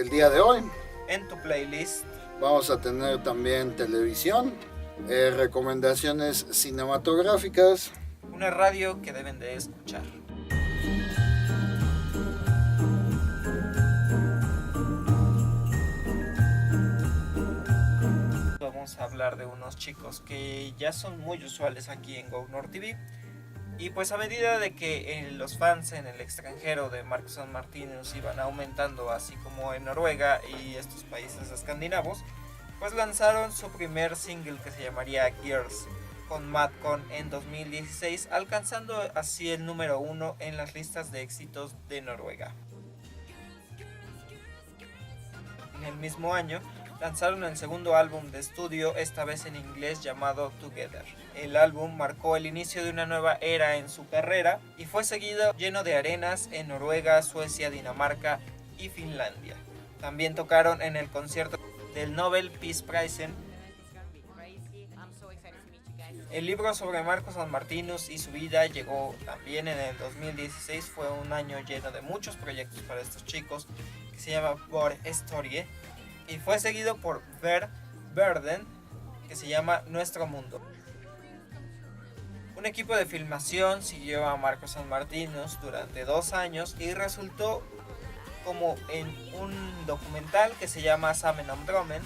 el día de hoy en tu playlist vamos a tener también televisión, recomendaciones cinematográficas, una radio que deben de escuchar. Vamos a hablar de unos chicos que ya son muy usuales aquí en GoNord TV. Y pues a medida de que los fans en el extranjero de Marcus & Martinus iban aumentando, así como en Noruega y estos países escandinavos, pues lanzaron su primer single que se llamaría Girls con Madcon en 2016, alcanzando así el número 1 en las listas de éxitos de Noruega. En el mismo año lanzaron el segundo álbum de estudio, esta vez en inglés, llamado Together. El álbum marcó el inicio de una nueva era en su carrera y fue seguido lleno de arenas en Noruega, Suecia, Dinamarca y Finlandia. También tocaron en el concierto del Nobel Peace Prize. El libro sobre Marcus & Martinus y su vida llegó también en el 2016. Fue un año lleno de muchos proyectos para estos chicos, que se llama Vår Historie, y fue seguido por Verden, que se llama Nuestro Mundo. Un equipo de filmación siguió a Marcus & Martinus durante 2 años y resultó como en un documental que se llama Sammen om Drømmen,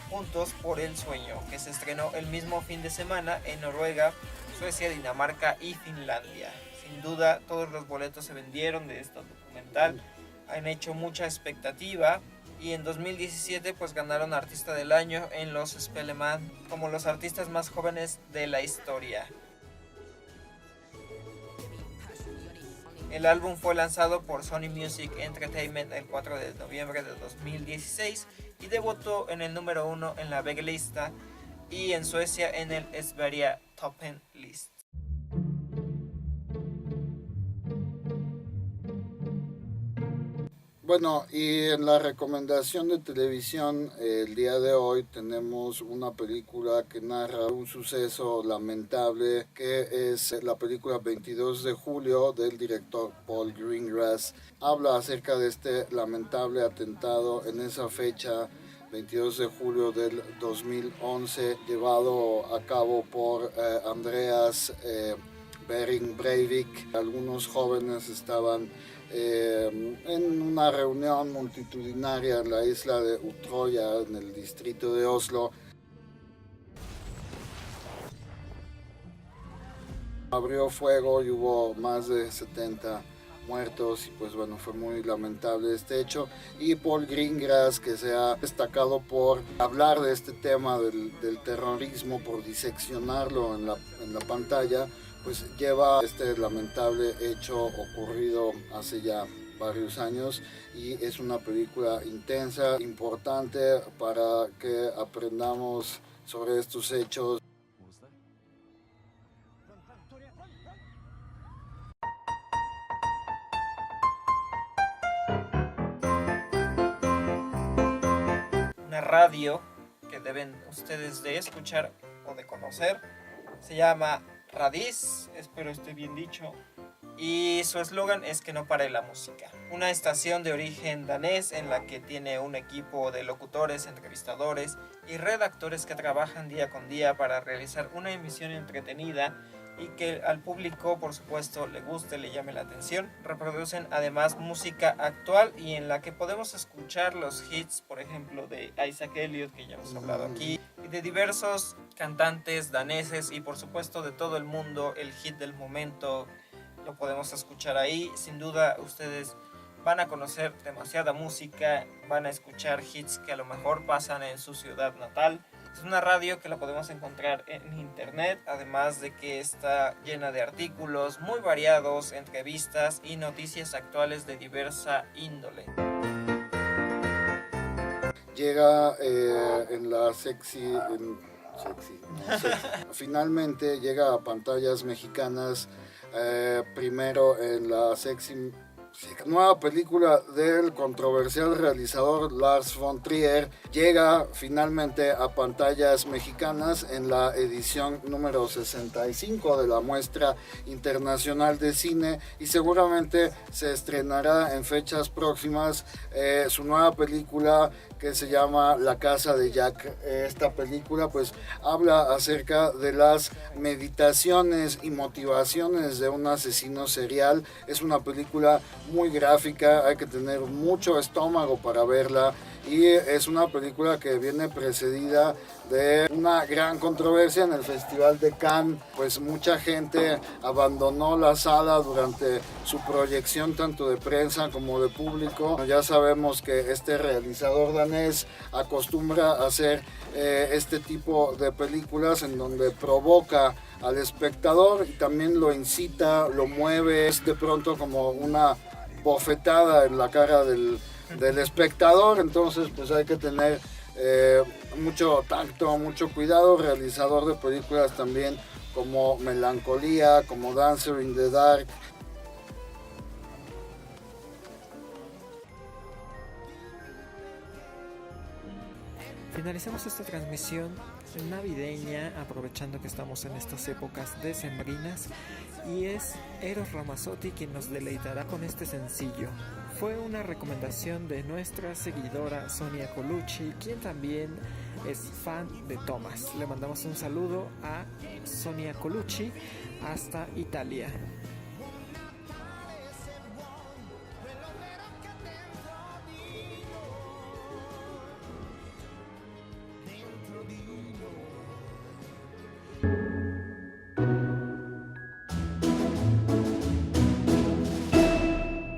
Juntos por el Sueño, que se estrenó el mismo fin de semana en Noruega, Suecia, Dinamarca y Finlandia. Sin duda todos los boletos se vendieron de este documental, han hecho mucha expectativa. Y en 2017 pues ganaron Artista del Año en los Spellemann como los artistas más jóvenes de la historia. El álbum fue lanzado por Sony Music Entertainment el 4 de noviembre de 2016 y debutó en el número 1 en la VG-lista y en Suecia en el Sverige Toppen List. Bueno, y en la recomendación de televisión el día de hoy tenemos una película que narra un suceso lamentable, que es la película 22 de julio del director Paul Greengrass. Habla acerca de este lamentable atentado en esa fecha, 22 de julio del 2011, llevado a cabo por Andreas Behring Breivik. Algunos jóvenes estaban en una reunión multitudinaria en la isla de Utroya, en el distrito de Oslo. Abrió fuego y hubo más de 70 muertos y pues bueno, fue muy lamentable este hecho. Y Paul Greengrass, que se ha destacado por hablar de este tema del terrorismo, por diseccionarlo en la pantalla, pues lleva este lamentable hecho ocurrido hace ya varios años, y es una película intensa, importante para que aprendamos sobre estos hechos. Una radio que deben ustedes de escuchar o de conocer, se llama Radis, espero esté bien dicho, y su eslogan es que no pare la música. Una estación de origen danés en la que tiene un equipo de locutores, entrevistadores y redactores que trabajan día con día para realizar una emisión entretenida y que al público, por supuesto, le guste, le llame la atención. Reproducen además música actual y en la que podemos escuchar los hits, por ejemplo, de Isaac Elliott, que ya hemos hablado aquí, y de diversos cantantes daneses y por supuesto de todo el mundo. El hit del momento lo podemos escuchar ahí. Sin duda ustedes van a conocer demasiada música, van a escuchar hits que a lo mejor pasan en su ciudad natal. Es una radio que la podemos encontrar en internet, además de que está llena de artículos muy variados, entrevistas y noticias actuales de diversa índole. Llega en la finalmente llega a pantallas mexicanas, primero en la Sexy Sí, nueva película del controversial realizador Lars von Trier llega finalmente a pantallas mexicanas en la edición número 65 de la Muestra Internacional de Cine y seguramente se estrenará en fechas próximas su nueva película que se llama La Casa de Jack. Esta película pues habla acerca de las meditaciones y motivaciones de un asesino serial. Es una película muy gráfica, hay que tener mucho estómago para verla y es una película que viene precedida de una gran controversia en el Festival de Cannes, pues mucha gente abandonó la sala durante su proyección tanto de prensa como de público. Ya sabemos que este realizador danés acostumbra a hacer este tipo de películas en donde provoca al espectador y también lo incita, lo mueve, es de pronto como una bofetada en la cara del espectador, entonces pues hay que tener mucho tacto, mucho cuidado. Realizador de películas también como Melancolía, como Dancer in the Dark. Finalizamos esta transmisión navideña aprovechando que estamos en estas épocas decembrinas y es Eros Ramazzotti quien nos deleitará con este sencillo. Fue una recomendación de nuestra seguidora Sonia Colucci, quien también es fan de Thomas. Le mandamos un saludo a Sonia Colucci hasta Italia.